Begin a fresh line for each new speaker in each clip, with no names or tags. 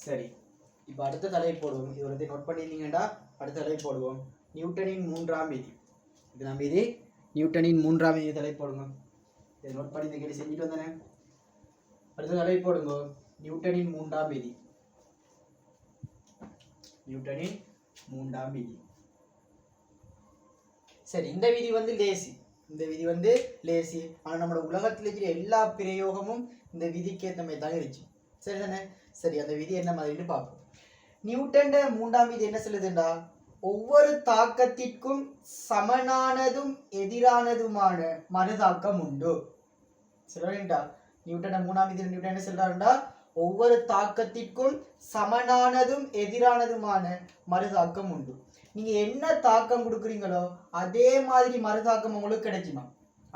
சரி, இப்போ அடுத்த தலை போடுவோம். இது வந்து நோட் பண்ணியிருந்தீங்கடா. அடுத்த தலை போடுவோம். நியூட்டனின் மூன்றாம் விதி. இது நம்ம இது நியூட்டனின் மூன்றாம் விதி தலை போடுங்க. இதை நோட் பண்ணி இந்த கேள்வி செஞ்சுட்டு வந்தானே. அடுத்த தலை போடுங்க. நியூட்டனின் மூன்றாம் விதி. நியூட்டனின் மூன்றாம் விதி. சரி, இந்த விதி வந்து லேசி. இந்த விதி வந்து லேசி. ஆனால் நம்மளோட உலகத்தில் இருக்கிற எல்லா பிரயோகமும் இந்த விதிக்கு ஏற்ற மாதிரி தான் இருந்துச்சு. சரி தானே? சரி, அந்த விதி என்ன மாதிரின்னு பார்ப்போம். நியூட்டன் மூன்றாம் விதி என்ன சொல்லுதுண்டா, ஒவ்வொரு தாக்கத்திற்கும் சமனானதும் எதிரானதுமான மறுதாக்கம் உண்டு. சரிடா? நியூட்டன் மூணாம் விதி நியூட்டன் என்ன சொல்றாருண்டா, ஒவ்வொரு தாக்கத்திற்கும் சமனானதும் எதிரானதுமான மறுதாக்கம் உண்டு. நீங்க என்ன தாக்கம் கொடுக்குறீங்களோ அதே மாதிரி மறுதாக்கம் உங்களுக்கு கிடைக்குமா?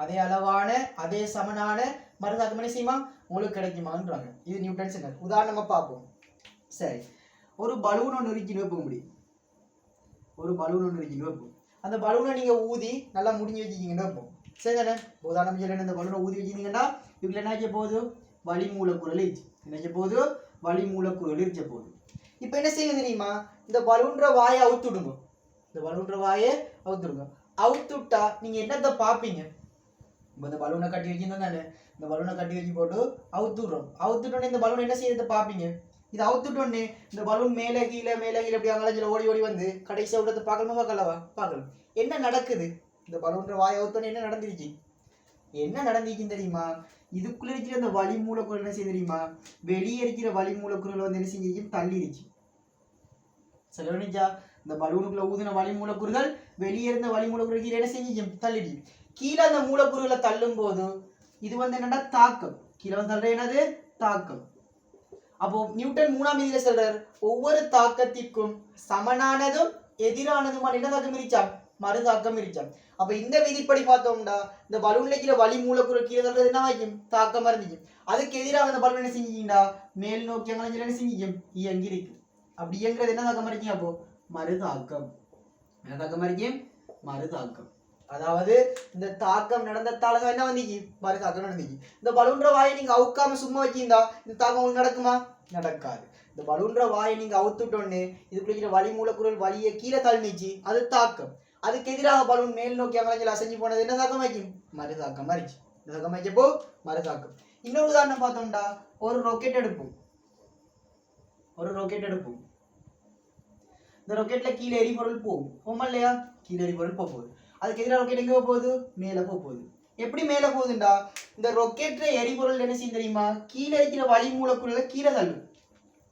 அதே அளவான அதே சமனான மறுதாக்கம் என்ன செய்யுமா உங்களுக்கு கிடைக்குமான்றாங்க. இது நியூட்டன் சொன்னார். உதாரணமா பார்ப்போம். சரி, ஒரு பலூன் ஒன்று இறுக்கி வைப்ப முடியும். ஒரு பலூன் ஒன்று இறுக்கி வைப்போம். அந்த பலூனை நீங்க ஊதி நல்லா முடிஞ்சு வச்சுக்கிங்கன்னு வைப்போம். சரி தானே? உதாரணம் சொல்லணும், இந்த பலூனை ஊதி வச்சுக்கிங்கன்னா இதுல என்ன ஆகிய போகுது, வளி மூலக்கூறல் இருச்சு. என்ன போகுது, வளி மூலக்கூறல் இருக்க போகுது. இப்போ என்ன செய்ய தெரியுமா, இந்த பலூன்ற வாயை அவுத்துடுங்க. இந்த பலூன்ற வாயை அவுத்துடுங்க. அவுத்துட்டா நீங்க என்னத்தை பார்ப்பீங்க? இப்போ இந்த பலூனை கட்டி வைக்கணும் தானே, இந்த பலூனை கட்டி வச்சு போட்டு அவுத்துடுறோம். அவுத்துட்டோன்னே இந்த பலூன் என்ன செய்யறதை பார்ப்பீங்க. இது அவுத்துட்டோன்னே இந்த பலூன் மேலே கீழே அப்படி அங்கலஞ்சில் ஓடி ஓடி வந்து கடைசியாக விடத்தை பார்க்கணுமா பார்க்கலவா? பார்க்கலாம். என்ன நடக்குது? இந்த பலூன்ற வாயை அவுத்தோன்னே என்ன நடந்துருச்சு? என்ன நடந்துச்சுன்னு தெரியுமா? இதுக்குள்ள இருக்கிற அந்த வளி மூலக்கூறல் என்ன செய்ய தெரியுமா, வெளியே இருக்கிற வளி மூலக்கூறல் வந்து என்ன செஞ்சு தள்ளிடுச்சு. செலவழிச்சா இந்த பலூனுக்குள்ள ஊதின வளி மூலக்கூறுகள் வெளியே இருந்த வளி மூலக்கூறு கீழே என்ன செஞ்சு தள்ளிடுச்சு. கீழே அந்த மூலக்கூறுகளை தள்ளும் போது இது வந்து என்னன்னா தாக்கம். கீழே வந்து தள்ளுற என்னது, தாக்கம். அப்போ நியூட்டன் மூணாம் விதியில சொல்றார், ஒவ்வொரு தாக்கத்திற்கும் சமனானதும் எதிரானதுமான என்ன தாக்கம் இருச்சா, மறுதாக்கம் இருச்சா. அப்ப இந்த விதிப்படி பார்த்தோம்னா இந்த பலூன்ல கீழே வளி மூலக்கூறு கீழே தள்ளுறது என்ன ஆகும், தாக்கம் இருந்துச்சு. அதுக்கு எதிராக அந்த பலூன் என்ன செஞ்சீங்கடா, மேல் நோக்கி அங்கே என்ன செஞ்சீங்க, இயங்கி இருக்கு. அப்படி இயங்குறது என்ன தாக்கம் இருக்கீங்க, அப்போ மறுதாக்கம். என்ன தாக்கம் இருக்கீங்க, மறுதாக்கம். அதாவது இந்த தாக்கம் நடந்ததாலதான் என்ன வந்துச்சு, மறுதாக்கம் நடந்துச்சு. இந்த பலூன்ற வாயை நீங்க அவுக்காம சும்மா வச்சிருந்தா இந்த தாக்கம் உங்களுக்கு நடக்குமா, நடக்காது. இந்த பலூன்ற வாயை நீங்க அவுத்துட்டோன்னு இதுக்குள்ள வளி மூலக்கூறல் வலியை கீழே தள்ளிச்சு, அது தாக்கம். அதுக்கு எதிராக பலூன் மேல் நோக்கி அங்கலஞ்சில் அசைஞ்சு போனது என்ன தாக்கம் ஆயிக்கும், மறுதாக்கம் ஆயிடுச்சு. இந்த தாக்கம் ஆயிச்சப்போ மறுதாக்கம். இன்னொரு உதாரணம் பார்த்தோம்டா, ஒரு ராக்கெட் எடுப்போம். ஒரு ராக்கெட் எடுப்போம். இந்த ராக்கெட்ல கீழே எரிபொருள் போகும், போமா இல்லையா? கீழே எரிபொருள் போகுது. அதுக்கு எதிராக ராக்கெட் எங்க போகுது, மேலே போகுது. எப்படி மேலே போகுதுண்டா, இந்த ராக்கெட்ல எரிபொருள் என்ன செய்யும் தெரியுமா, கீழே இருக்கிற வளி மூலக்கூறுகளை கீழே தள்ளும்.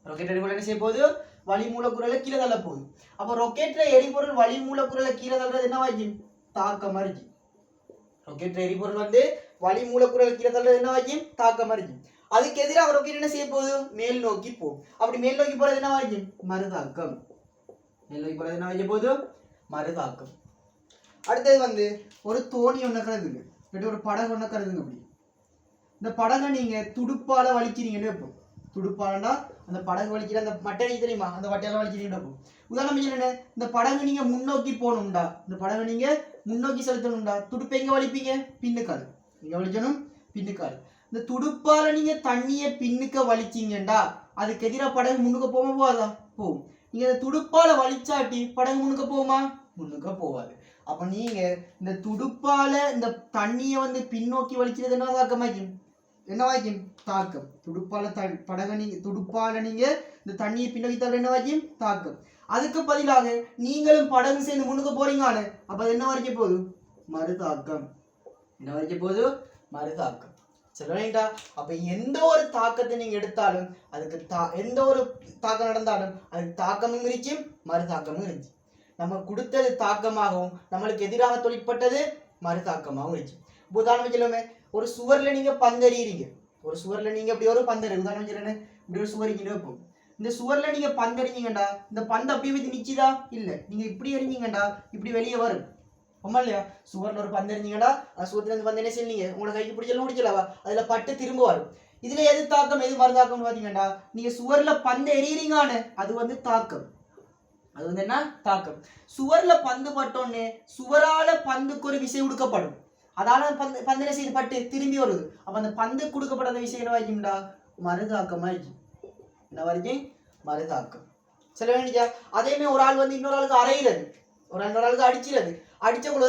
ராக்கெட் எரிபொருள் என்ன செய்ய போகுது, வளி மூலக்கூறுகளை கீழே தள்ள போகுது. அப்போ ராக்கெட்ல எரிபொருள் வளி மூலக்கூறுகளை கீழே தள்ளுறது என்னவாக்கும், தாக்கம் இருக்கு. ராக்கெட்ல எரிபொருள் வந்து வளி மூலக்கூறுகளை கீழே தள்ளுறது என்னவாக்கும், தாக்கம் இருக்கு. அதுக்கு எதிராக ராக்கெட் என்ன செய்ய போகுது, மேல் நோக்கி போகும். அப்படி மேல் நோக்கி போறது என்னவாக்கும், மறுதாக்கம். மேல் நோக்கி போறது என்ன வைக்க போகுது, மறுதாக்கம். அடுத்தது வந்து ஒரு தோணி ஒன்று கருதுங்க, ஒரு படகு ஒன்று கருதுங்க. அப்படி இந்த படகை நீங்க துடுப்பால வலிக்கிறீங்கன்னு வைப்போம். துடுப்பாலன்னா அந்த படகு வலிக்கிற அந்த மட்டை தெரியுமா, அந்த வட்டையால வலிக்கிறீங்கன்னு. உதாரணம் என்ன, இந்த படகு நீங்க முன்னோக்கி போகணும்டா, இந்த படகு நீங்க முன்னோக்கி செலுத்தணும்டா, துடுப்பை எங்க வலிப்பீங்க, பின்னுக்கால். நீங்க வலிக்கணும் பின்னுக்கால். இந்த துடுப்பால நீங்க தண்ணியை பின்னுக்க வலிச்சீங்கண்டா அதுக்கு எதிராக படகு முன்னுக்க போக போகாதா, போகும். நீங்க இந்த துடுப்பால வலிச்சாட்டி படகு முன்னுக்க போகுமா, முன்னுக்க போகாது. அப்ப நீங்க இந்த துடுப்பால இந்த தண்ணியை வந்து பின்னோக்கி வலிக்கிறது என்ன தாக்கமாக்கும், என்னவாக்கும், தாக்கம். துடுப்பால படகு நீங்க துடுப்பால நீங்க இந்த தண்ணியை பின்னோக்கி தர என்னவாக்கும், தாக்கம். அதுக்கு பதிலாக நீங்களும் படகு சேர்ந்து முன்னுக்கு போறீங்கன்னு அப்ப அது என்ன வரைக்கும் போகுது, மறுதாக்கம். என்ன வரைக்கும் போகுது, மறுதாக்கம். சரிங்களா? அப்ப எந்த ஒரு தாக்கத்தை நீங்க எடுத்தாலும் அதுக்கு எந்த ஒரு தாக்கம் நடந்தாலும் அதுக்கு தாக்கமும் இருந்துச்சு, மறுதாக்கமும் இருந்துச்சு. நம்ம கொடுத்தது தாக்கமாகவும் நம்மளுக்கு எதிராக தொழிற்பட்டது மறுதாக்கமாகவும் இருந்துச்சு. உதாரணம் சொல்லுமே, ஒரு சுவர்ல நீங்க பந்தெறிறீங்க. ஒரு சுவர்ல நீங்க இப்படி ஒரு பந்தெறி, உதாரணம் சொல்லுங்க, இப்படி ஒரு சுவரிக்கிட்டு வைப்போம். இந்த சுவர்ல நீங்க பந்தெறிஞ்சீங்கண்டா இந்த பந்து அப்படியே வச்சு நிச்சுதா, இல்ல. நீங்க இப்படி எறிஞ்சீங்கண்டா இப்படி வெளியே வரும், ஆமா இல்லையா? சுவர்ல ஒரு பந்து எறிஞ்சீங்கடா, சுவத்துல இருந்து பந்து என்ன செய்யலீங்க, உங்களை கைக்கு பிடிச்சலாம் முடிச்சலவா, அதுல பட்டு திரும்ப வரும். இதுல எது தாக்கம் எது மறுதாக்கம்னு பாத்தீங்கன்னா, நீங்க சுவர்ல பந்து எறியறீங்கன்னு அது வந்து தாக்கம். அது வந்து என்ன, தாக்கம். சுவர்ல பந்து பட்டோன்னே சுவரால பந்துக்கு ஒரு விசை கொடுக்கப்படும். அதால பந்து என்ன செய்து பட்டு திரும்பி வருது. அப்ப அந்த பந்து கொடுக்கப்பட்ட விசை என்ன ஆகிக்கும்டா, மறுதாக்கமாயிடுச்சு. என்ன வரைக்கும் மறுதாக்கம். சில வேண்டியா அதே மாதிரி ஒரு ஆள் வந்து இன்னொரு ஆளுக்கு அரைகிறது, ஒரு இன்னொரு ஆளுக்கு அடிச்சிருது, அடிச்ச குளிர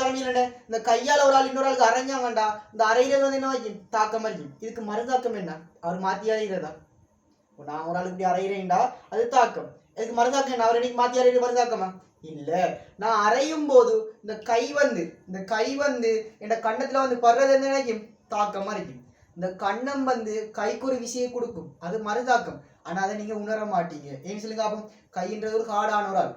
இந்த கையால் ஒரு ஆள் இன்னொரு ஆளுக்கு அரைஞ்சாங்கண்டா இந்த அரைகிறது வந்து என்ன வைக்கும் தாக்கம் வரைக்கும். இதுக்கு மறுதாக்கம் என்ன? அவர் மாற்றி அறைகிறதா? நான் ஒரு ஆளுக்கு இப்படி அரைகிறேன்டா அது தாக்கம். இதுக்கு மறுதாக்கம் என்ன? அவர் இன்னைக்கு மாற்றி அறைகிறது மறுதாக்கமா? இல்ல. நான் அரையும் போது இந்த கை வந்து என் கண்ணத்துல வந்து படுறது என்ன நினைக்கும் தாக்கமா இருக்கும். இந்த கண்ணம் வந்து கைக்கு ஒரு விஷயம் கொடுக்கும், அது மறுதாக்கம். ஆனா அதை நீங்க உணர மாட்டீங்க. ஏன்னு சொல்லுங்க அப்போ கைன்றது ஒரு காடான ஒரு ஆள்,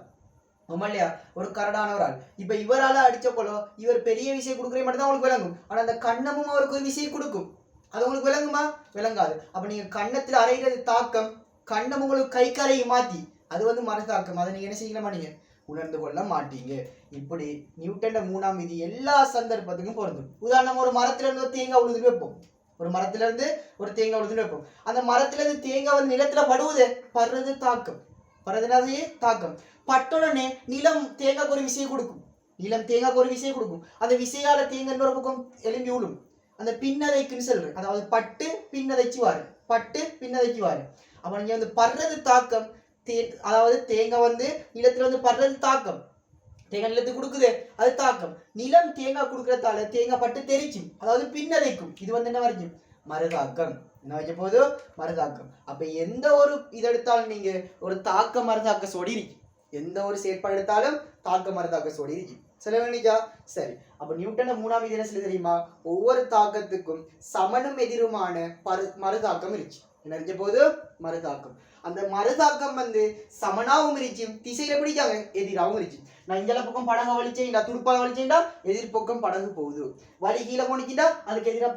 ஆமா இல்லையா, ஒரு கரடான ஒரு ஆள். இப்ப இவரால அடிச்ச போலோ இவர் பெரிய விஷயம் கொடுக்குறே மட்டும் தான் உங்களுக்கு விளங்கும். ஆனா அந்த கண்ணமும் அவருக்கு ஒரு விஷயம் கொடுக்கும், அது உங்களுக்கு விளங்குமா? விளங்காது. அப்ப நீங்க கண்ணத்துல அரைகிறது தாக்கம், கண்ணம் உங்களுக்கு கை கரையை மாத்தி அது வந்து மறுதாக்கம். அதை நீங்க என்ன செய்யலாமா நீங்க உணர்ந்து கொள்ள மாட்டீங்க. இப்படி நியூட்டன்ட 3ஆம் விதி எல்லா சந்தர்ப்பத்துக்கும் பொருந்தும். உதாரணம் ஒரு மரத்துல இருந்து ஒரு தேங்காய் உழுது வைப்போம், ஒரு மரத்துல இருந்து ஒரு தேங்காய் உழுது வைப்போம். அந்த மரத்துல இருந்து தேங்காய் வந்து நிலத்துல படுவது படுறது தாக்கம், படுறதுனாலே தாக்கம். பட்டுடனே நிலம் தேங்காய்க்கு ஒரு விஷயம் கொடுக்கும், நிலம் தேங்காய்க்கு ஒரு விஷயம் கொடுக்கும். அந்த விசையால தேங்காய் ஒரு பக்கம் எலும்பி விழும். அந்த பின்னதைக்குன்னு சொல்றேன், அதாவது பட்டு பின்னதைச்சு வாரு, பட்டு பின்னதைக்கு வாரு. அப்ப நீங்க வந்து படுறது தாக்கம். அதாவது தேங்காய் வந்து நிலத்துல வந்து படுறது தாக்கம், தேங்காய் நிலத்துக்கு கொடுக்குது அது தாக்கம். நிலம் தேங்காய் கொடுக்கறதால தேங்காய் பட்டு தெரிக்கும், அதாவது பின்னதைக்கும். இது வந்து என்ன வரைக்கும் மறுதாக்கம். என்ன வைக்க போது மறுதாக்கம். அப்ப எந்த ஒரு இது எடுத்தாலும் நீங்க ஒரு தாக்க மறுதாக்க சொடி இருக்கு, எந்த ஒரு செயற்பாடு எடுத்தாலும் தாக்க மறுதாக்க சொடி இருக்கு. சொல்ல வேண்டியதா? சரி. அப்ப நியூட்டன 3ஆம் விதி என்ன சொல்ல தெரியுமா? ஒவ்வொரு தாக்கத்துக்கும் சமனும் எதிருமான மறுதாக்கம் இருந்துச்சு. என்ன இருக்க போது மறுதாக்கம். அந்த மறுதாக்கம் வந்து சமனாவும் இருந்துச்சு, திசையில பிடிக்காங்க எதிராகவும் இருந்துச்சு. நான் இஞ்சல பக்கம் படகு வலிச்சேன்டா, துடுப்பாக வலிச்சேன்டா, எதிர்பக்கம் படகு போகுது. வலி கீழே போனிச்சுட்டா அதுக்கு எதிராக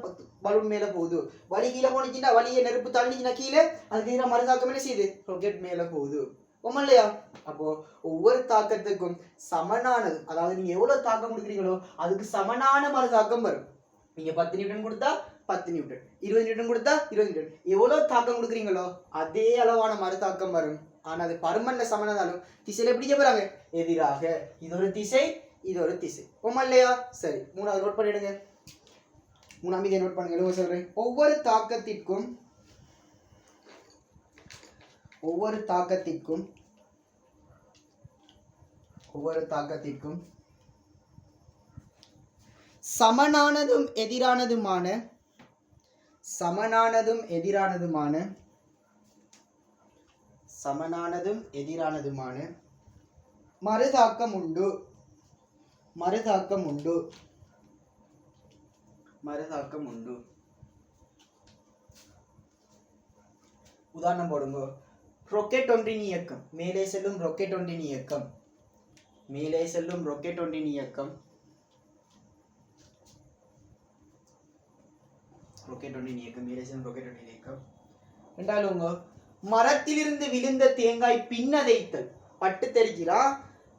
பலூன் மேல போகுது. வலி கீழே போனிச்சுட்டா வலியை நெருப்பு தள்ளிச்சுன்னா கீழே அதுக்கு எதிராக மறுதாக்கம் என்ன செய்யுது ராக்கெட் மேல போகுது, உண்மை இல்லையா? அப்போ ஒவ்வொரு தாக்கத்துக்கும் சமனானது, அதாவது நீங்க எவ்வளவு தாக்கம் கொடுக்குறீங்களோ அதுக்கு சமனான மறுதாக்கம் வரும். நீங்க 10 நியூட்டன் கொடுத்தா 10 நியூட்டன், 20 நியூட்டன் கொடுத்தா 20 நியூட்டன், எவ்வளவு தாக்கம் கொடுக்குறீங்களோ அதே அளவான மறுதாக்கம் வரும். ஆனா அது பருமன்ல சமனானாலும் திசையில எப்படி போறாங்க எதிராக. இது ஒரு திசை, இது ஒரு திசை, உண்மை இல்லையா? சரி, 3ஆவது நோட் பண்ணிடுங்க. 3ஆம் விதியை நோட் பண்ணுங்க. சொல்றேன், ஒவ்வொரு தாக்கத்திற்கும் சமனானதும் எதிரானதுமான மறுதாக்கம் உண்டு. உதாரணம் போடுங்க. ராக்கெட் ஒன்றின் இயக்கம், மேலே செல்லும் ராக்கெட் ஒன்றின் இயக்கம், மேலே செல்லும் ராக்கெட் ஒன்றின் இயக்கம் என்றாலும் மரத்திலிருந்து விழுந்த தேங்காய் பின்னதைத்தல். பட்டு தெரிகிறா?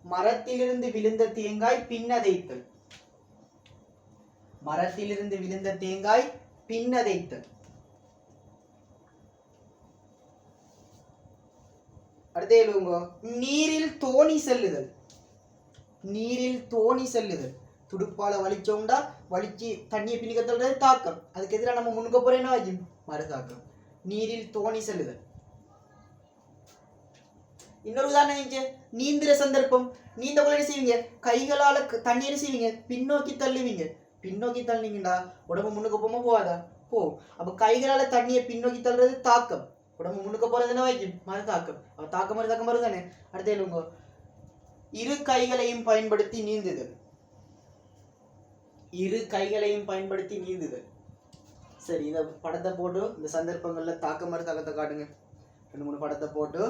மரத்திலிருந்து விழுந்த தேங்காய் பின்னதைத்தல், மரத்திலிருந்து விழுந்த தேங்காய் பின்னதைத்தல். அடுத்த நீரில் தோணி செல்லுதல். துடுப்பால வலிச்சோம்டா வலிச்சு தண்ணியை பின்னிக்க தள்ளுறது தாக்கம், அதுக்கு எதிராக நம்ம முன்னுக்க போற என்ன ஆகும் மறுதாக்கம். நீரில் தோணி செல்லுதல். இன்னொரு உதாரணம், நீந்திர சந்தர்ப்பம். நீந்த போல என்ன செய்வீங்க, கைகளால தண்ணீரை செய்வீங்க, பின்னோக்கி தள்ளுவீங்க. பின்னோக்கி தள்ளினீங்கடா உடம்பு முன்னுக்கு போமா போகாதா? போ. அப்ப கைகளால தண்ணியை பின்னோக்கி தள்ளுறது தாக்கம், உடம்பு முன்னுக்க போறது என்ன வைக்கும் மறுதாக்கம். அப்ப தாக்கம் மறுதாக்கம் வருதானே. அடுத்த எழுங்க, இரு கைகளையும் பயன்படுத்தி நீந்துதல். சரி, இந்த படத்தை போட்டு இந்த சந்தர்ப்பங்கள்ல தாக்க மறுதாக்கத்தை காட்டுங்க. 2-3 படத்தை போட்டு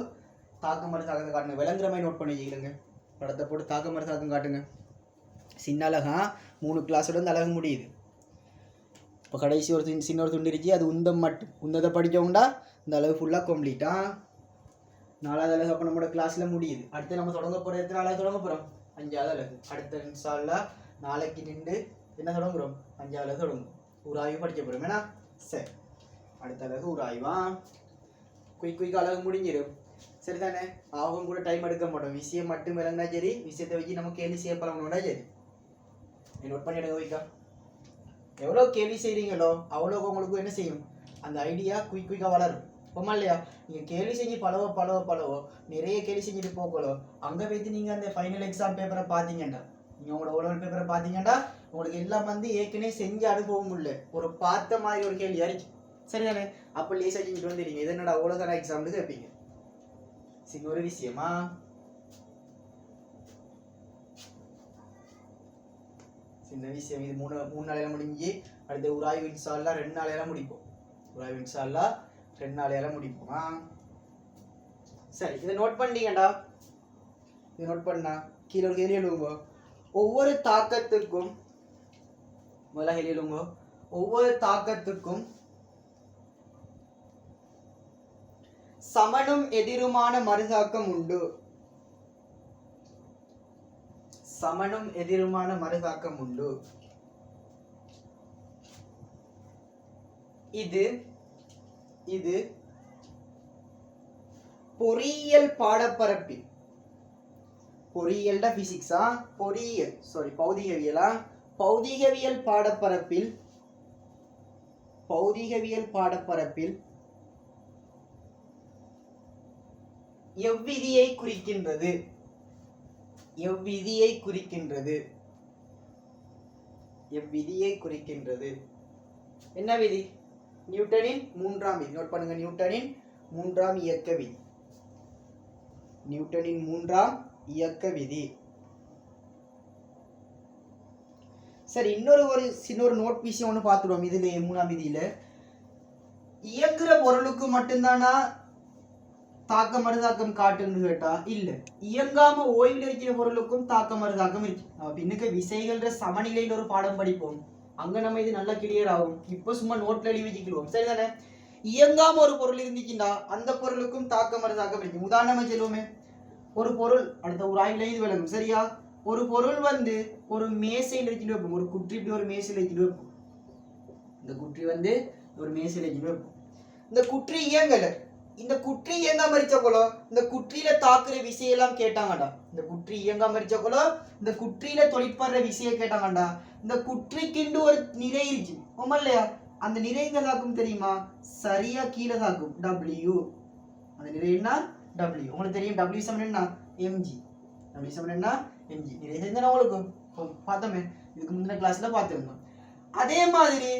தாக்க மறுதாக்கத்தை காட்டுங்க. விளங்குற மாதிரி நோட் பண்ணி வச்சுக்கிறேங்க. படத்தை போட்டு தாக்க மறுதாக்கம் காட்டுங்க. சின்ன அழகா 3 கிளாஸோட இந்த அழகு முடியுது. இப்போ கடைசி ஒரு சின்ன ஒரு துண்டு இருந்துச்சு, அது உந்தம் மட்டும். உந்தத்தை படிக்கவுண்டா இந்த அளவு ஃபுல்லாக கம்ப்ளீட்டா 4வது அழகு அப்போ நம்மளோட கிளாஸில் முடியுது. அடுத்து நம்ம தொடங்க போகிற எத்தனை அழகு தொடங்க போகிறோம்? 5வது அழகு. அடுத்த இன்ஷால்லா நாளைக்கு நின்று என்ன தொடங்குறோம்? 5வது அழகு தொடங்கும். உராய்வு படிக்க போகிறோம் ஏன்னா. சரி, அடுத்த அழகு உராய்வா. குயிக் அழகு முடிஞ்சிடும். சரிதானே? அவங்க கூட டைம் எடுக்க மாட்டோம். விஷயம் மட்டும் விளங்கினா சரி, விஷயத்தை வச்சு நம்ம கேள்வி செய்ய பழகணும்னா சரி. நோட் பண்ணிடுங்க குயிக்கா. எவ்வளோ கேள்வி செய்கிறீங்களோ அவ்வளோ உங்களுக்கு என்ன செய்யும், அந்த ஐடியா குயிக்காக வளரும். ஆமா இல்லையா? நீங்க கேள்வி செஞ்சு பழவோ நிறைய கேள்வி செஞ்சுட்டு போகலோ அங்க வைத்து நீங்க அந்த ஃபைனல் எக்ஸாம் பேப்பரை பார்த்தீங்கன்னா, நீங்க உங்களோட ஓலவல் பேப்பரை பார்த்தீங்கன்னா உங்களுக்கு எல்லாம் வந்து ஏற்கனவே செஞ்சு அனுபவம் இல்லை, ஒரு பார்த்த மாதிரி ஒரு கேள்வி அறிக்கை சரிதானே? அப்போ லேசாக செஞ்சுட்டு வந்துடுங்க. இது என்னடா உலக எக்ஸாம்னு கேட்பீங்க. சரி, ஒரு விஷயமா சின்ன விஷயம் இது. மூணு நாளையில முடிஞ்சு அடுத்த உராய்வு இன்ஷால்லா 2 நாளையில முடிப்போம். உராய்வு இன்ஷால்லா 2 நாளையில முடிப்போமா? சரி, இதை நோட் பண்ணீங்கடா. இதை நோட் பண்ணா கீழே ஒரு கேள்வி எழுதுங்க. ஒவ்வொரு தாக்கத்துக்கும் முதல்ல கேள்வி எழுதுங்க. ஒவ்வொரு தாக்கத்துக்கும் சமனும் எதிருமான மறுதாக்கம் உண்டு. சமனும் எதிருமான மறுதாக்கம் உண்டு. இது பொறியியல் பாடப்பரப்பில், பொறியியல்டா பிசிக்ஸா, பௌதிகவியலா, பௌதிகவியல் பாடப்பரப்பில் எவ்விதியை குறிக்கின்றது? எவ்விதியை குறிக்கின்றது? என்ன விதி? நியூட்டனின் 3ஆம் விதி. நோட் பண்ணுங்க, நியூட்டனின் 3ஆம் இயக்க விதி. நியூட்டனின் 3ஆம் இயக்க விதி. சரி, இன்னொரு நோட் விஷயம் ஒன்று பார்த்துடுவோம். இதுல 3ஆம் விதியில இயங்குற பொருளுக்கு மட்டும்தானா தாக்கம் மறுதாக்கம் காட்டுன்னு கேட்டா இல்ல, இயங்காம ஓய்வில் இருக்கிற பொருளுக்கும் தாக்கம் மறுதாக்கம் இருக்கு. இன்னைக்கு விசைகள்ன்ற சமநிலையில் ஒரு பாடம் படிப்போம், அங்க நம்ம இது நல்லா கிளியர் ஆகும். இப்போ சும்மா நோட்ல எழுதி வச்சுக்கிடுவோம் சரிதானே? இயங்காம ஒரு பொருள் இருந்துச்சுன்னா அந்த பொருளுக்கும் தாக்கம் மறுதாக்கம் இருக்கு. உதாரணமா சொல்லுவோமே, ஒரு பொருள் அடுத்த ஒரு ஆய்வுல இது விளங்கும் சரியா? ஒரு பொருள் வந்து ஒரு மேசையில் வச்சுட்டு வைப்போம், ஒரு குற்றி இப்படி ஒரு மேசையில் வச்சுட்டு வைப்போம். இந்த குற்றி வந்து ஒரு மேசையில் வச்சுட்டு வைப்போம். இந்த குற்றி இயங்கல, இந்த குற்றி இயங்காம மரிச்சக்கொள்ளோ இந்த குற்றியில தாக்குற விசையெல்லாம் கேட்டாங்கடா. இந்த குற்றி இயங்காம மரிச்சக்கொள்ளோ இந்த குற்றியில தொழிற்படுற விசையை கேட்டாங்கடா. இந்த குற்றிக்கிண்டு ஒரு நிறை இருக்கு இல்லையா? அந்த நிறை எங்க தாக்கும் தெரியுமா? சரியா கீழே தாக்கும், W. அந்த நிறை என்ன? W. உங்களுக்கு தெரியும் W சமன் என்ன? mg. W சமன் என்ன? mg. நிறை தெரிஞ்சா உங்களுக்கு பார்த்தோமே, இதுக்கு முந்தின கிளாஸ்ல பார்த்துருந்தோம். அதே மாதிரி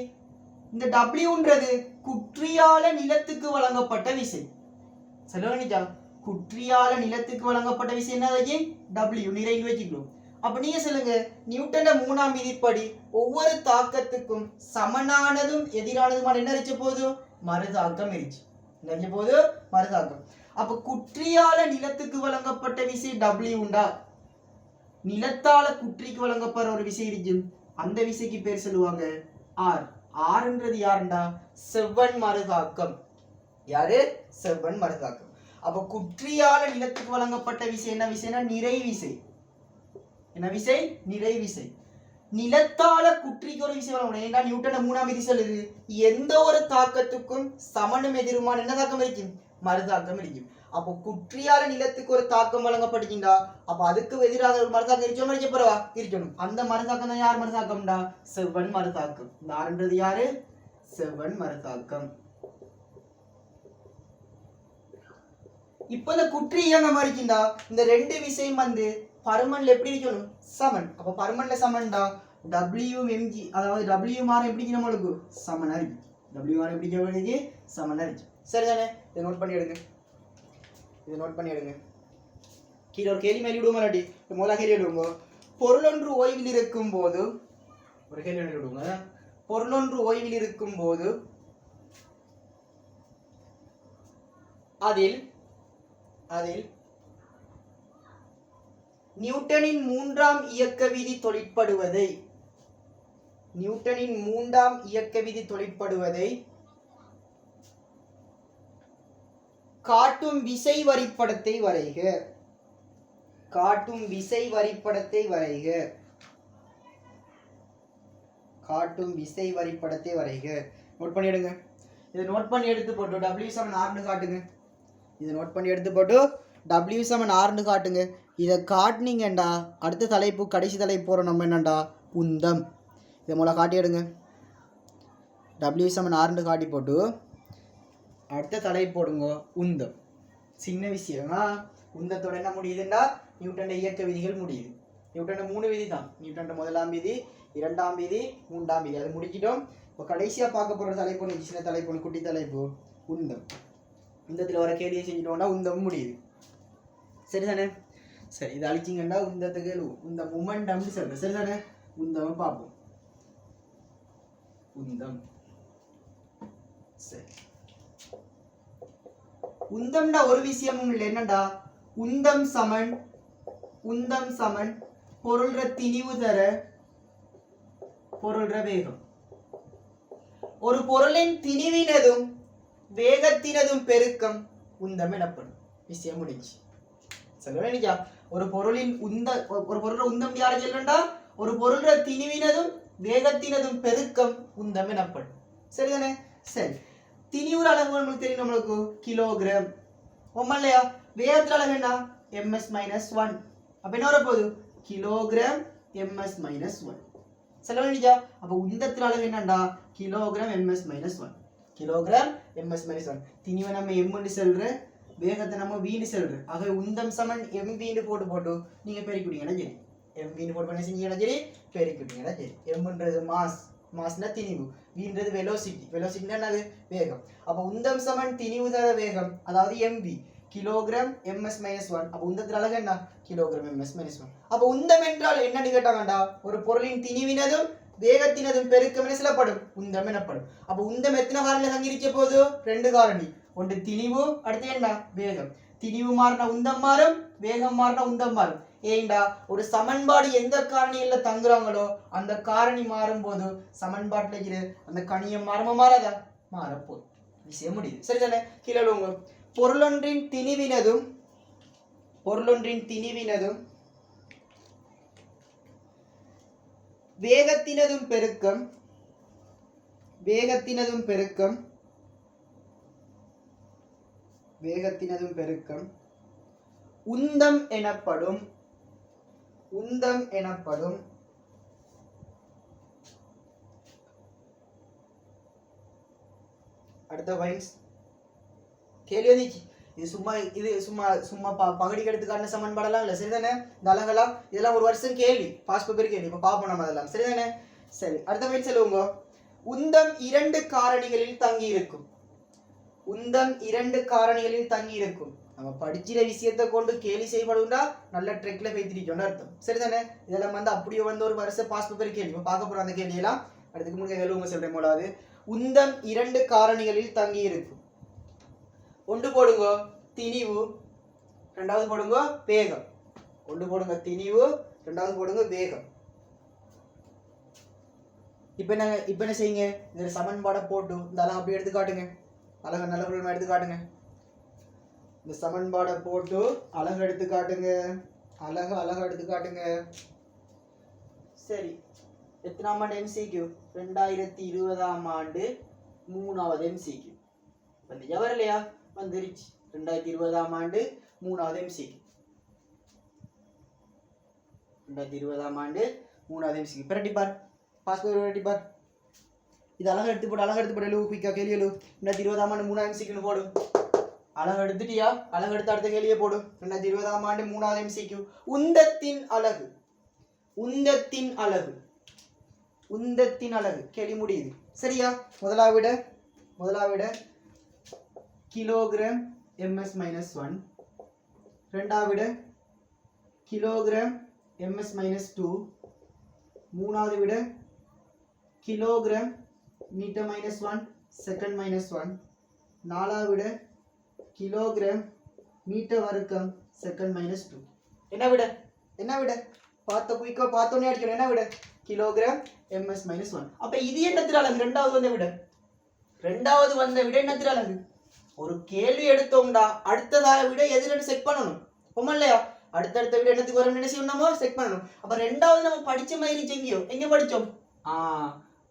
இந்த Wன்றது குற்றியால நிலத்துக்கு வழங்கப்பட்ட விசை. சொல்லுங்க, குற்றியால நிலத்துக்கு வழங்கப்பட்ட விசை என்னது? W. நிறை வச்சுக்கணும். அப்ப நீங்க சொல்லுங்க, நியூட்டன 3ஆம் விதிப்படி ஒவ்வொரு தாக்கத்துக்கும் சமனானதும் எதிரானதுமான என்ன இருக்க போகுது? மறுதாக்கம் இருந்துச்சு. என்ன போகுது? மறுதாக்கம். அப்ப குற்றியால நிலத்துக்கு வழங்கப்பட்ட விசை W உண்டா? நிலத்தால குற்றிக்கு வழங்கப்படுற ஒரு விசை இருக்கு, அந்த விசைக்கு பேர் சொல்லுவாங்க R. Rன்றது யாருண்டா? செவ்வன் மறுதாக்கம். யாரு? செவ்வன் மறுதாக்கம். அப்ப குற்றியால நிலத்துக்கு வழங்கப்பட்ட விசை என்ன விசைனா? நிறை விசை. என்ன விசை? நிறை விசை. நிலத்தால குற்றிக்கு ஒரு விசை வழங்கணும். ஏன்னா நியூட்டன 3ஆம் விதி சொல்லுது, எந்த ஒரு தாக்கத்துக்கும் சமனும் எதிருமான என்ன தாக்கம் இருக்கும்? மறுதாக்கம் இருக்கும். அப்போ குற்றியால நிலத்துக்கு ஒரு தாக்கம் வழங்கப்படுகின்றா, அப்ப அதுக்கு எதிராக ஒரு மறுதாக்கம் இருக்கணும். அந்த மறுதாக்கம் தான் யார் மறுதாக்கம்டா? செவ்வன் மறுதாக்கம். இந்த ஆறுன்றது யாரு? செவ்வன் மறுதாக்கம். இப்ப இந்த குற்றி இயங்காம இருக்கின்றா, இந்த ரெண்டு விசையும் வந்து பருமன்ல எப்படி இருக்கணும்? சமன். அப்ப பருமன்ல சமன்டா W mg, அதாவது W மாற எப்படி நம்மளுக்கு சமனா இருக்கு. W மாற எப்படி சமனா இருக்கு. சரிதானே? இதை நோட் பண்ணி எடுங்க. கீழே ஒரு கேள்வி மேலே விடுவோம். இல்லாட்டி முதல்ல கேள்வி விடுவோங்க. பொருளொன்று ஓய்வில் இருக்கும் போது, ஒரு கேள்வி விடுவோங்க. பொருளொன்று ஓய்வில் இருக்கும் போது அதில் நியூட்டனின் 3ஆம் இயக்க விதி தொழிற்படுவதை காட்டும் விசை வரைபடத்தை வரைக. நோட் பண்ணி எடுங்க. இதை நோட் பண்ணி எடுத்து போட்டு W சமன் R காட்டுங்க. இதை காட்டினீங்கண்டா அடுத்த தலைப்பு, கடைசி தலைப்பு போகிற நம்ம என்னண்டா? உந்தம். இதை மூலம் காட்டி எடுங்க. W சமன் R காட்டி போட்டு அடுத்த தலை போடுங்க உந்தம். சின்ன விஷயம். உந்தத்தோட என்ன முடியுதுண்டா நியூட்டன்ட இயக்க விதிகள் முடியுது. நியூட்டன்ட 3 விதி தான். நியூட்டன்ட முதலாம் விதி, இரண்டாம் விதி, மூன்றாம் விதி. அது முடிச்சிட்டோம். இப்போ கடைசியாக பார்க்க போகிற தலைப்பு சின்ன தலைப்பு, குட்டி தலைப்பு உந்தம். உந்தத்தில் வர கேள்வியை செஞ்சிட்டோம்னா உந்தம் முடியுது. சரிதானே? சரி, இது அழிச்சிங்கன்னா உந்தத்துக்கு இந்த மொமெண்டம்னு சொல்கிறேன். சரிதானே? உந்தம் பார்ப்போம். உந்தம். சரி, உந்தம்டா ஒரு விஷயமும் இல்லை. என்னண்டா உந்தம் சமன் பொருள்ற திணிவு தர பொருள்ற வேகம். ஒரு பொருளின் திணிவினதும் வேகத்தினதும் பெருக்கம் உந்தம் எனப்படும். விஷயம் முடிஞ்சு. சொல்லுவேன். ஒரு பொருளின் உந்தம் யார சொல்றா? ஒரு பொருள்ற திணிவினதும் வேகத்தினதும் பெருக்கம் உந்தம் எனப்படும். சரிதானே? சரி, திணிவுற அளவு நம்மளுக்கு தெரியும். நம்மளுக்கு கிலோகிராம். இல்லையா? வேகத்துல அளவு என்ன? ms-1. அப்ப என்ன வரப்போகுது? Kilogram ms-1. சொல்லுவேன். அப்ப உந்தத்துல அளவு என்னண்டா கிலோகிராம் ms-1. Kilogram ms-1. திணிவை நம்ம எம்னு சொல்ற, வேகத்தை நம்ம வீணு சொல்றோம். ஆக உந்தம் சமன் mv போட்டு நீங்க பெருக்கிட்டீங்கன்னா சரி. mv போட்டு பண்ணி செஞ்சீங்கன்னா சரி, பெருக்கிட்டீங்கன்னா சரி. mன்றது மாஸ்னா திணிவு, வீன்றது வெலோசிட்டி. வெலோசிட்டினா என்னது? வேகம். அப்ப உந்தம் சமன் திணிவு தர வேகம், அதாவது mv கிலோகிராம் ms-1. அப்ப உந்தத்தின் அழகு என்ன? Kilogram ms-1. அப்ப உந்தம் என்றால் என்னன்னு கேட்டாங்கடா, ஒரு பொருளின் திணிவினதும் வேகத்தினதும் பெருக்கம் என சொல்லப்படும், உந்தம் எனப்படும். அப்ப உந்தம் எத்தனை காரணியில தங்கியிருக்க போது? 2 காரணி. ஒன்று திணிவு, அடுத்து என்ன? வேகம். திணிவு மாறினா உந்தம் மாறும், வேகம் மாறினா உந்தம் மாறும். ஏண்டா ஒரு சமன்பாடு எந்த காரணியில தங்குறாங்களோ அந்த காரணி மாறும் போது சமன்பாட்டில் இருக்கிற அந்த கணியம் மாறாதா? மாறப்போகுது. விஷயம் முடியுது. சரிதானே? கீழே உங்க பொருளொன்றின் திணிவினதும் வேகத்தினதும் பெருக்கம் உந்தம் எனப்படும். அடுத்த பாயிண்ட்ஸ் கேள்வி வந்துச்சு. இது சும்மா பகுதிக்கு எடுத்துக்காட்டின சமன்பாடெல்லாம் இல்லை. சரிதானே? இந்த அலங்கெல்லாம் இதெல்லாம் ஒரு வருஷம் கேள்வி, பாஸ் பேப்பர் கேள்வி. இப்போ பார்ப்போம் நம்ம அதெல்லாம். சரிதானே? சரி, அடுத்த பாயிண்ட் சொல்லுவோங்க. உந்தம் 2 காரணிகளில் தங்கி இருக்கும். நம்ம படிச்சிற விஷயத்தை கொண்டு கேள்வி செய்யப்படும்டா நல்ல ட்ரெக்ல பேத்திட்டோம்னு அர்த்தம். சரிதானே? இதெல்லாம் அப்படியே ஒரு வருஷம் பாஸ் பேப்பர் கேள்வி. இப்போ பார்க்க போறோம் அந்த கேள்வியெல்லாம். அடுத்துக்கு முன்னாடி எழுவுங்க சொல்றேன். மூலாவது உந்தம் 2 காரணிகளில் தங்கி இருக்கும். ஒன்று போடுங்க திணிவு, ரெண்டாவது போடுங்க வேகம். ஒன்று போடுங்க திணிவு, ரெண்டாவது போடுங்க வேகம். இப்ப என்ன செய்யுங்க? இந்த சமன்பாடை போட்டு இந்த அழகு அப்படி எடுத்து காட்டுங்க. அழகு நல்ல பொருள் எடுத்து காட்டுங்க. இந்த சமன்பாடை போட்டு அழகு எடுத்து காட்டுங்க. அழகு எடுத்து காட்டுங்க. சரி, எத்தனாம் ஆண்டு MCQ? 2020ஆம் ஆண்டு 3வது MCQ. வந்து எவரலையா வந்துருச்சு. 2020ஆம் ஆண்டு 3வது MCQ. 2020ஆம் ஆண்டு 3வது MCQ. பிரட்டிப்பார், பாஸ்போர்ட் பிரட்டிப்பார். இது அழகு எடுத்து போடு எழுப்பிக்கா கேள்வி எழு. 2020ஆம் ஆண்டு 3வது MCQ போடு. அழகு எடுத்துட்டியா? அழகு எடுத்து அடுத்த கேள்வியை போடு. 2020ஆம் ஆண்டு 3வது MCQ. உந்தத்தின் அலகு கேள்வி முடியுது. சரியா? முதலாவிட கிலோகிராம் ms-1, ரெண்டாவிட கிலோகிராம் ms-2, மூணாவது விட கிலோகிராம் மீட்டர்-1 செகண்ட்-1, நாலாவது விட கிலோகிராம் மீட்டர் வர்க்கம் செகண்ட்-2. என்ன விட பார்த்த குயிக்கா பார்த்தோன்னே அடிக்கணும். என்ன விட? Kilogram ms-1. அப்ப இது என்னத்தின் அலகு? ரெண்டாவது வந்த விட என்னத்தின் அலகு? ஒரு கேள்வி எடுத்தோம்டா அடுத்ததாக விட எதிர செக் பண்ணணும். இல்லையா? அடுத்தடுத்த விட என்னத்துக்கு வரும் என்ன செய்யணுமோ செக் பண்ணணும். அப்ப ரெண்டாவது நம்ம படிச்ச மாதிரி எங்க படிச்சோம்?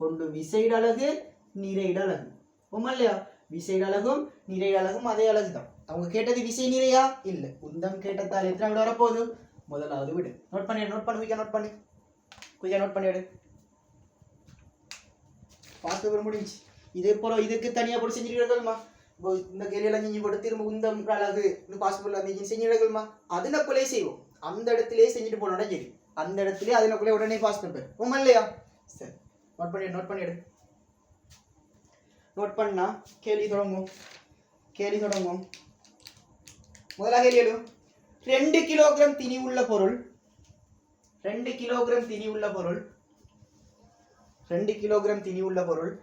ஒன்று விசைட அலகு, நிறைட அலகு. இல்லையா? விசைட அலகும் நிறைட அலகும் அதே அலகு தான். அவங்க கேட்டது விசை நிறையா இல்ல, உந்தம் கேட்டதால் எத்தனை விட வரப்போகுது? முதலாவது விடு. நோட் பண்ணி பார்த்து முடிஞ்சு. இதே போல இதுக்கு தனியா போட்டு செஞ்சுருக்கோமா? இப்போ இந்த கேள்வியெல்லாம் செஞ்சு போட்டு திரும்ப உந்தம் அழகு இந்த பாஸ்போர்ட்ல அந்த செஞ்சிடமா அதுனக்குள்ளே செய்வோம். அந்த இடத்துலயே செஞ்சுட்டு போனோட சரி, அந்த இடத்துலயே அதுனக்குள்ளே உடனே பாஸ் பேப்பர் உண்மை இல்லையா? சரி, நோட் பண்ணிடு. நோட் பண்ணா கேள்வி தொடங்கும். முதலாக கேள்வி எழு. 2 கிலோகிராம் திணி உள்ள பொருள் 2 கிலோகிராம் திணி உள்ள பொருள் 2 கிலோகிராம் திணி உள்ள பொருள்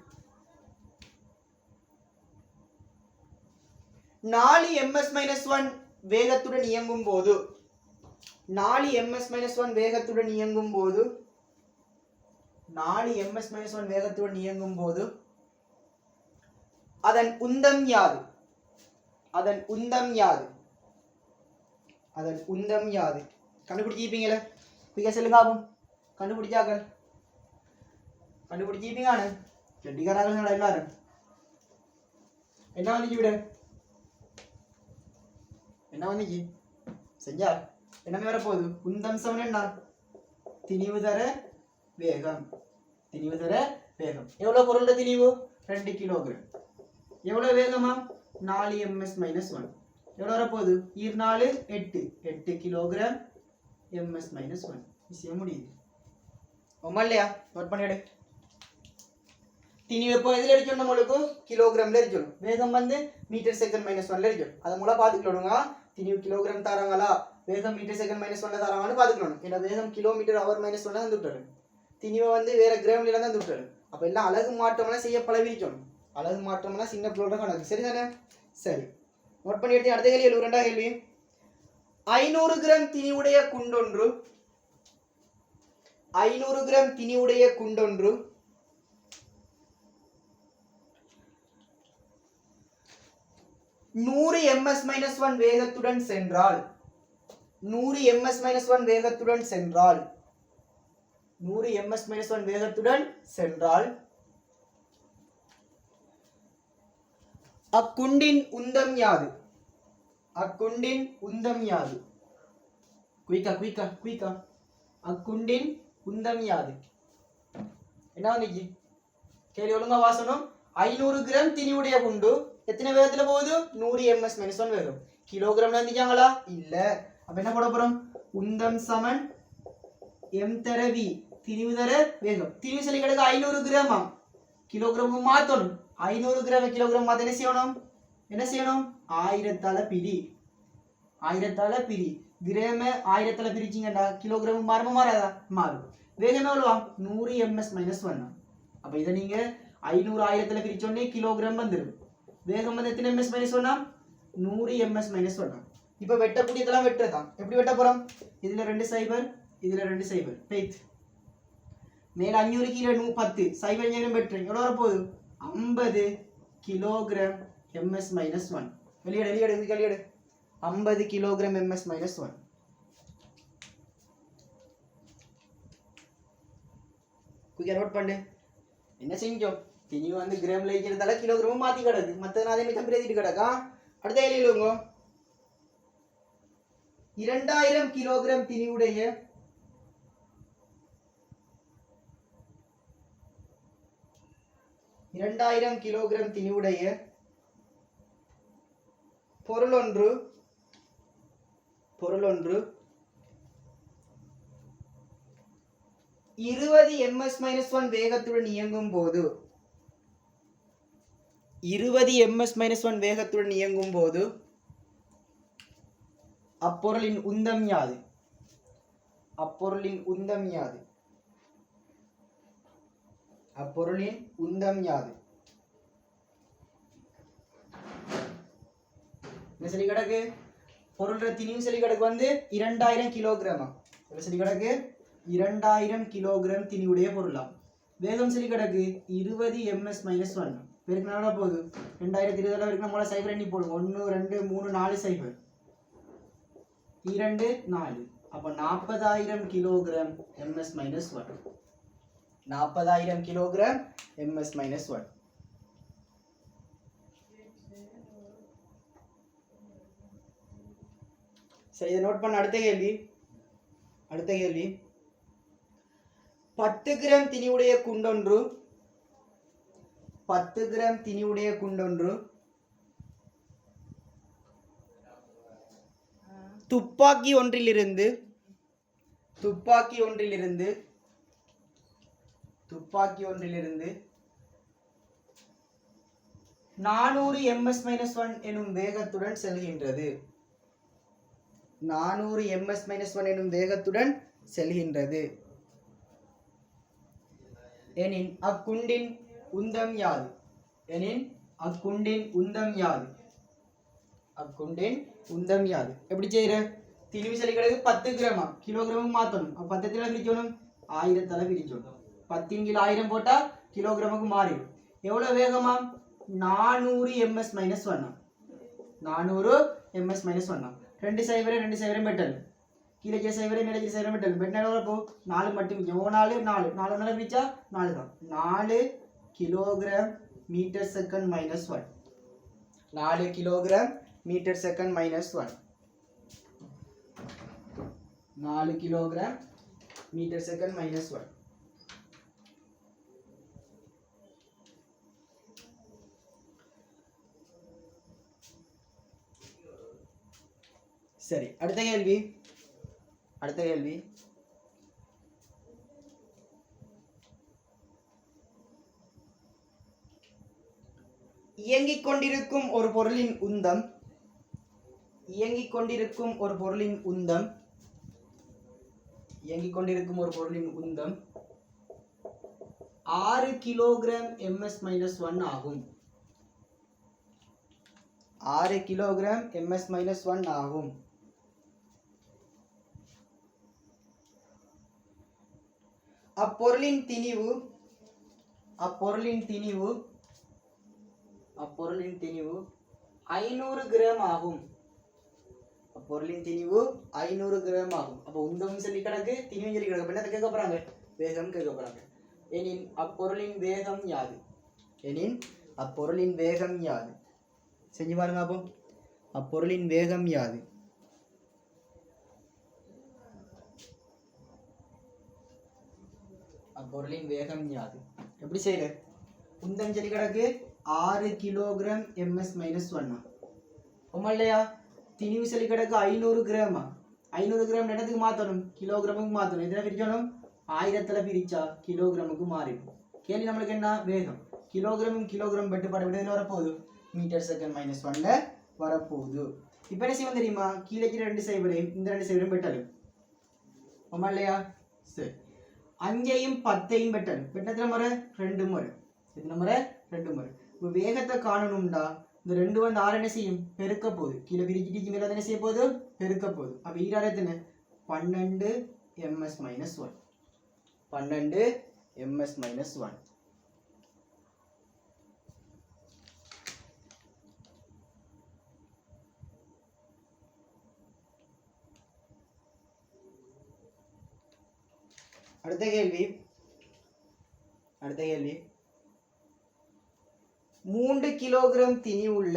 4 ms-1 வேகத்துடன் இயங்கும் போது 4 ms-1 வேகத்துடன் இயங்கும் போது 4 ms-1 வேகத்துடன் இயங்கும் போது அதன் உந்தம் யாது? அதன் உந்தம் யாது? அதன் உந்தம் யாது? கண்டுபிடிச்சிருப்பீங்களே, பிக சொல்லுங்க. ஆகும் கண்டுபிடிச்சாக்கள் கண்டுபிடிச்சிருப்பீங்க. கெட்டிக்காரர்கள் எல்லாரும் என்ன வந்துச்சு விட என்ன வந்துச்சு செஞ்சா என்னமே வரப்போகுது? உந்தம் சமன் என்ன? திணிவு தர வேகம். திணிவு தர வேகம். எவ்வளவு பொருள் திணிவு? 2 கிலோகிராம். எவ்வளவு வேகமா? 4 ms-1. எவ்வளவு வரப்போகுது? 4 8 8 கிலோகிராம் ms-1. விஷயம் முடியுது. ஒம்மா இல்லையா? நோட் பண்ணிடு. திணிவு எப்போ எதில் அடிச்சோம்? நம்மளுக்கு கிலோகிராம்ல அடிச்சோம். வேகம் வந்து மீட்டர் செகண்ட் -1ல அடிச்சோம். அதை மூலம் பார்த்துக்கலாங்க. திணிவு கிலோகிராம் தராங்களா, வேகம் மீட்டர் செகண்ட் -1ல தராங்கன்னு பார்த்துக்கணும். ஏன்னா வேகம் கிலோமீட்டர் அவர் -1ல தான் விட்டாரு, திணிவை வந்து வேற கிராம்ல தான் விட்டாரு. அப்ப எல்லாம் அழகு மாற்றம்லாம் செய்ய பழகிச்சோம். அழகு மாற்றம்லாம் சின்ன பிள்ளோட கணக்கு. சரிதானே? சரி, நோட் பண்ணி எடுத்து அடுத்த கேள்வி 2வது கேள்வி. 500 கிராம் திணிவுடைய குண்டொன்று 500 கிராம் திணிவுடைய குண்டொன்று 100 ms-1 வேகத்துடன் சென்றால் 100 ms-1 வேகத்துடன் சென்றால் 100 ms-1 வேகத்துடன் சென்றால் அக்குண்டின் உந்தம் யாது? அக்குண்டின் உந்தம் யாது? குயிக்கா. அக்குண்டின் உந்தம் யாது? என்ன வந்துச்சு கேள்வி? ஒழுங்கா வாசனம். 500 கிராம் திணிவுடைய குண்டு எத்தனை வேகத்துல போகுது? 100 ms-1 வேகம். கிலோகிராம்ல இருந்துச்சாங்களா? இல்ல. அப்ப என்ன போட போறோம்? உந்தம் சமன் m தர v திணிவு தர வேகம். திணிவு சொல்லி கிடக்கு 500 கிராமா, கிலோகிராம் மாத்தணும். 500 கிராம் கிலோகிராம் மாத்த என்ன செய்யணும்? 1000ஆல பிரி. 1000ஆல பிரி. கிராம 1000ஆல பிரிச்சிங்கடா கிலோகிராம் மாறாதா? மாறும். வேகம் எவ்வளவா? 100 ms-1. அப்ப இதை நீங்க 500 1000ஆல பிரிச்சோடனே கிலோகிராம் வந்துடும். வேகம் வந்து எத்தனை ms-1? 100 ms-1. இப்ப வெட்டக்கூடியதெல்லாம் வெட்டதான். எப்படி வெட்ட போறோம்? இதுல 2 0 இதுல 2 0 பெய்த். மேல 500 கீழே 10 0 வெட்டுறேன். எவ்வளவு வரப்போகுது? 50 கிலோகிராம் ms-1. வெளியேடு 50 kilogram ms-1. குயிக்கா நோட் பண்ணு. என்ன செஞ்சோம்? திணிவு வந்து கிராம்ல இருக்கிறதால கிலோகிராம் மாத்தி கிடக்கு. மற்ற அதே மாதிரி தம்பி எழுதிட்டு கிடக்கா. அடுத்த எழுதிடுவோங்க. 2000 கிலோகிராம் திணிவுடைய 2000 கிலோகிராம் திணிவுடைய பொருள் ஒன்று 20 ms-1 வேகத்துடன் இயங்கும் போது 20 ms-1 வேகத்துடன் இயங்கும் போது அப்பொருளின் உந்தம் யாது? அப்பொருளின் உந்தம் யாது? அப்பொருளின் உந்தம் யாது? என்ன சொல்லி கிடக்கு? பொருள் திணிவு சொல்லி கிடக்கு வந்து 2000 கிலோகிராமா. சொல்லி கிடக்கு 2000 கிலோகிராம் திணிவுடைய பொருளாம். வேகம் சொல்லி கிடக்கு 20 ms-1. பெருக்கு நல்லா போகுது. 2020 வரைக்கும் நம்மள சைபர் எண்ணி போடுங்க. 1 2 3 4 சைபர் 2 4. அப்ப 40000 கிலோகிராம் ms-1. 40000 kilogram ms-1. சரி, இதை நோட் பண்ண. அடுத்த கேள்வி 10 கிராம் திணிவுடைய குண்டொன்று 10 கிராம் திணிவுடைய குண்டொன்று துப்பாக்கி ஒன்றிலிருந்து 400 ms-1 எனும் வேகத்துடன் செல்கின்றது. 400 ms-1 எனும் வேகத்துடன் செல்கின்றது எனின் அக்குண்டின் உந்தம் யாது? எப்படி செய்யற? திணிவு செல்களுக்கு 10 கிராமா கிலோகிராமுக்கு மாற்றணும். அப்போ 10 பிரிக்கணும், 1000 பிரிக்கணும். 10 × 1000 போட்டா கிலோகிராமுக்கு மாறிடும். எவ்வளவு வேகமா? 400 ms-1. 400 ms-1. 2 0 பெட்டல், கீழே 0 மேலே 0 பெட்டல். பெட்டினால போ 4 மட்டும் மிச்சம். 4 பிரிச்சா 4 தான். 4 kilogram metre second -1. 4 kilogram metre second -1. 4 kilogram metre second -1. சரி, அடுத்த கேள்வி. இயங்கிக் கொண்டிருக்கும் ஒரு பொருளின் உந்தம் 6 கிலோகிராம் ms-1 ஆகும். 6 கிலோகிராம் ms-1 ஆகும். அப்பொருளின் திணிவு 500 கிராம் ஆகும். 500 கிராம் ஆகும். அப்போ உந்தம் சொல்லி கிடக்கு, திணிவும் சொல்லி கிடக்கு. என்ன கேட்க போறாங்க? வேகம் கேட்க போறாங்க. எனின் அப்பொருளின் வேகம் யாது? செஞ்சு பாருங்க. அப்போ அப்பொருளின் வேகம் யாது? எப்படி செய்யற? உந்தம் சொல்லி கிடக்கு 6 கிலோகிராம் ms-1. இல்லையா? திணிவு சொல்லி கிடக்கு 500 கிராமா. 500 கிராம் இடத்துக்கு மாற்றணும், கிலோகிராமுக்கு மாற்றணும். இதில் பிரிக்கணும், 1000 பிரிச்சா கிலோகிராமுக்கு மாறிடும். கேள்வி நம்மளுக்கு என்ன? வேகம். கிலோகிராம் பெட்டுப்பாடு விட வரப்போகுது மீட்டர் செகண்ட் -1ல வரப்போகுது. இப்போ என்ன செய்வோம் தெரியுமா? கீழே 2 0 இந்த 2 0 பெட்டலும் இல்லையா? சரி, 5ஐயும் 10ஐயும் பெட்டலும். பெட்டத்தில் முறை 2 முறை. எத்தனை முறை? 2 முறை. இப்போ வேகத்தை காணணும்டா இந்த 2 வந்து 6 என்ன செய்யும்? பெருக்க போகுது. கீழே பிரிக்கிட்டு மேலே என்ன செய்ய போகுது? பெருக்க போகுது. அப்போ ஈராறு எத்தனை? 12 ms-1. 12 ms-1. அடுத்த கேள்வி 3 கிலோகிராம் திணிவுள்ள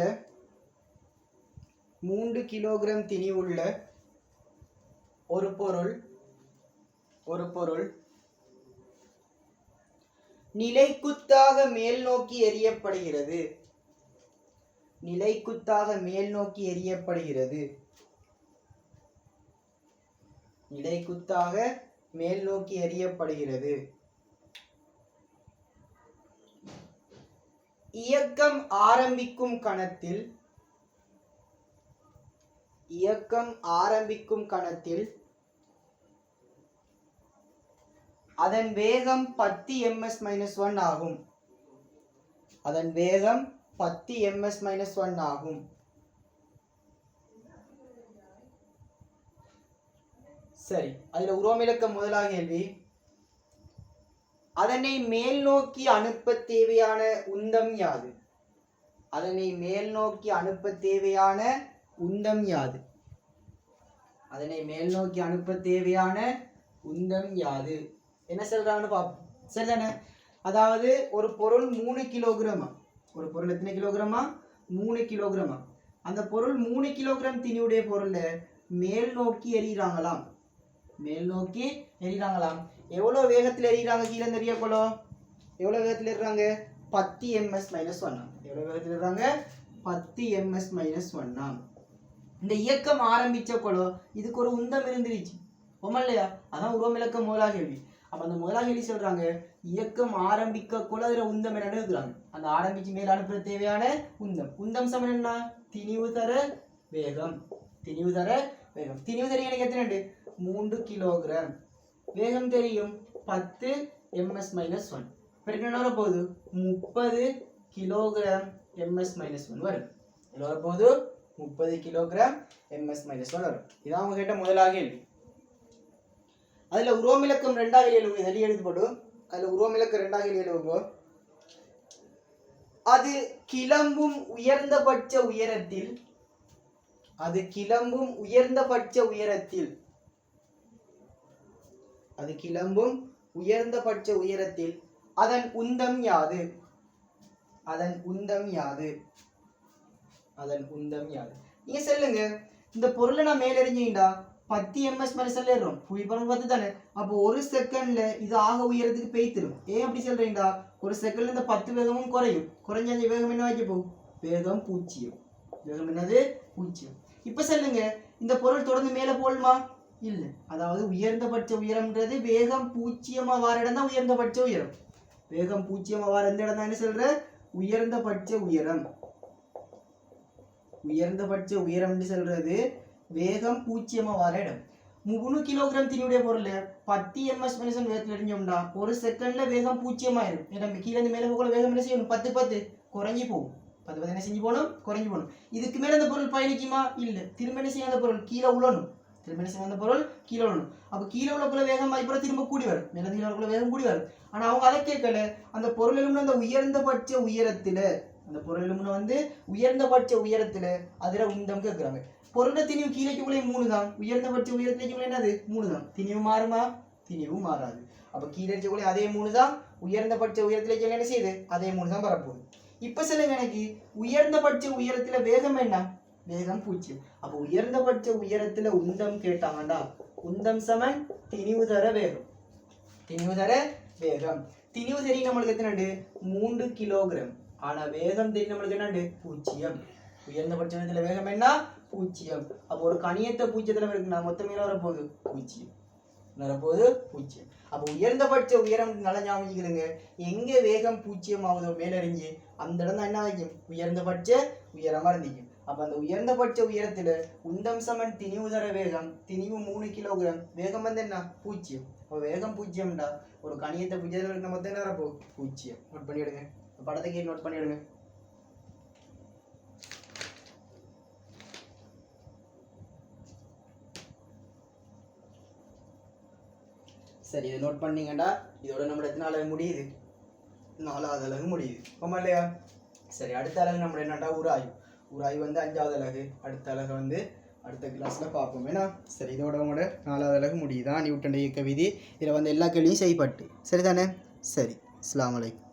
ஒரு பொருள் நிலைக்குத்தாக மேல் நோக்கி எறியப்படுகிறது. இயக்கம் ஆரம்பிக்கும் கணத்தில் அதன் வேகம் 10 ms-1 ஆகும். சரி, அதுல உரோமிலக்கம் முதலாக கேள்வி. அதனை மேல் நோக்கி அனுப்ப தேவையான உந்தம் யாது? என்ன சொல்றாங்கன்னு பார்ப்போம். சரிதானே? அதாவது ஒரு பொருள் 3 கிலோகிராமா. ஒரு பொருள் எத்தனை கிலோகிராமா? 3 கிலோகிராமா. அந்த பொருள் 3 கிலோகிராம் திணிவுடைய பொருளை மேல் நோக்கி எறிகிறாங்களாம். எவ்வளோ வேகத்தில் எறிகிறாங்க? கீழே தெரியப்போலோ எவ்வளோ வேகத்தில் எறிகிறாங்க? 10 ms-1. எவ்வளோ வேகத்தில் எறிகிறாங்க? 10 ms-1. இந்த இயக்கம் ஆரம்பிச்ச கொலோ இதுக்கு ஒரு உந்தம் இருந்துருச்சு ஓமா இல்லையா? அதான் உருவமிலக்க முதலாக கேள்வி. அப்ப அந்த முதலாக கேள்வி சொல்றாங்க இயக்கம் ஆரம்பிக்க கொல அதுல உந்தம் என்னன்னு இருக்கிறாங்க. அந்த ஆரம்பிச்சு மேல அனுப்புற தேவையான உந்தம். உந்தம் சமன் என்ன? திணிவு தர வேகம். திணிவு தர வேகம். திணிவு தெரியும் எனக்கு எத்தனை? 3 கிலோகிராம். வேகம் தெரியும் 10 ms-1. என்ன வர போகுது? 30 கிலோகிராம் ms-1 வரும். என்ன வர போகுது? 30 கிலோகிராம் ms-1 வரும். இதான் அவங்க கேட்ட முதலாக கேள்வி. அதுல உருவமிலக்கம் 2ஆக எழுதுங்க. இதில் எழுதி போட்டு அதுல உருவமிலக்கம் 2ஆக எழுதுங்க. அது கிளம்பும் உயர்ந்தபட்ச உயரத்தில் அது கிளம்பும் உயர்ந்தபட்ச உயரத்தில் அது கிளம்பும் உயர்ந்தபட்ச உயரத்தில் அதன் உந்தம் யாது? அதன் உந்தம் யாது? அதன் உந்தம் யாது? நீங்க சொல்லுங்க இந்த பொருளை நான் மேல எறிஞ்சீங்கடா 10 ms மேல சொல்லிடுறோம். புவிப்பரம் 10 தானே. அப்போ ஒரு செகண்ட்ல இது ஆக உயரத்துக்கு பெய்த்திரும். ஏன் அப்படி சொல்றீங்கடா? ஒரு செகண்ட்ல இந்த 10 வேகமும் குறையும். குறைஞ்ச அந்த வேகம் என்ன ஆகி போகும்? வேகம் 0. வேகம் என்னது? 0. இப்ப சொல்லுங்க இந்த பொருள் தொடர்ந்து மேல போகுமா? இல்ல. அதாவது உயர்ந்தபட்ச உயரம்ன்றது வேகம் 0 வார இடம் தான் உயர்ந்தபட்ச உயரம். வேகம் 0 வார எந்த இடம் தான் என்ன சொல்ற? உயர்ந்தபட்ச உயரம். உயர்ந்தபட்ச உயரம் சொல்றது வேகம் 0 வார இடம். 3 கிலோகிராம் திணிவுடைய பொருள் 10 ms-1 வேகத்தில் எரிஞ்சோம்டா ஒரு செகண்ட்ல வேகம் 0 ஆயிடும். ஏன்னா கீழே இருந்து மேல போகல வேகம் என்ன செய்யணும்? 10 குறைஞ்சி போகும். 10 என்ன செஞ்சு போகணும்? குறைஞ்சி போகணும். இதுக்கு மேல அந்த பொருள் பயணிக்குமா? இல்ல. திரும்ப என்ன செய்யும்? அந்த பொருள் கீழே உழணும். திரும்ப என்ன செய்யும்? அந்த பொருள் கீழே உழணும். அப்ப கீழே உள்ளக்குள்ள வேகம் வாய்ப்புற திரும்ப கூடி வரும். மேல கீழே உள்ளக்குள்ள வேகம் கூடி வரும். ஆனா அவங்க அதை கேட்கல. அந்த பொருள் எலும்புன அந்த உயர்ந்தபட்ச உயரத்துல அந்த பொருள் எலும்புன உயர்ந்தபட்ச உயரத்துல அதுல உந்தம் கேட்கிறாங்க. பொருளை திணிவு கீழைக்குள்ளே 3 தான். உயர்ந்தபட்ச உயரத்துக்குள்ளே என்னது? 3 தான். திணிவு மாறுமா? திணிவு மாறாது. அப்ப கீழைக்குள்ளே அதே 3 தான். உயர்ந்தபட்ச உயரத்துல என்ன செய்யுது? அதே 3 தான் வரப்போகுது. இப்ப சொல்லுங்க எனக்கு உயர்ந்தபட்ச உயரத்துல வேகம் என்ன? வேகம் 0. அப்ப உயர்ந்தபட்ச உயரத்துல உந்தம் கேட்டாங்கடா உந்தம் சமன் திணிவு தர வேகம். திணிவு தர வேகம். திணிவு தெரியும் நம்மளுக்கு எத்தனை? 3 கிலோகிராம். ஆனா வேகம் தெரியும் நம்மளுக்கு என்னண்டு? 0. உயர்ந்தபட்ச உயரத்துல வேகம் என்ன? 0. அப்போ ஒரு கணியத்தை 0த்துல இருக்குன்னா மொத்தம் என்ன வரப்போகுது? 0. வரப்போகுது 0. அப்போ உயர்ந்தபட்ச உயரம் நல்லா ஞாபகிக்கிறங்க. எங்க வேகம் 0 ஆகுதோ மேலறிஞ்சு அந்த இடம் தான் என்ன ஆகும்? உயர்ந்தபட்ச உயரமா இருந்துக்கும். அப்ப அந்த உயர்ந்தபட்ச உயரத்துல உந்தம் சமன் திணிவு தர வேகம். திணிவு 3 கிலோகிராம். வேகம் என்ன? 0. அப்போ வேகம் 0டா ஒரு கணியத்தை 0த்துல இருக்கிற மொத்தம் என்ன வரப்போகுது? 0. நோட் பண்ணிடுங்க. படத்தை கீழே நோட் பண்ணிடுங்க. சரி இதை நோட் பண்ணீங்கடா. இதோட நம்ம எத்தனை அலகு முடியுது? 4வது அலகு முடியுது. ஆமா இல்லையா? சரி அடுத்த அலகு நம்ம என்னடா? உராய்வு. உராய்வு 5வது அலகு. அடுத்த அலகு அடுத்த கிளாஸ்ல பார்ப்போம். ஏன்னா சரி இதோட உங்களோட 4வது அலகு முடியுதான் நியூட்டன் இயக்க விதி. இதில் எல்லா கேள்வியும் செய்யப்பட்டு சரிதானே? சரி அஸ்ஸலாமு அலைக்கும்.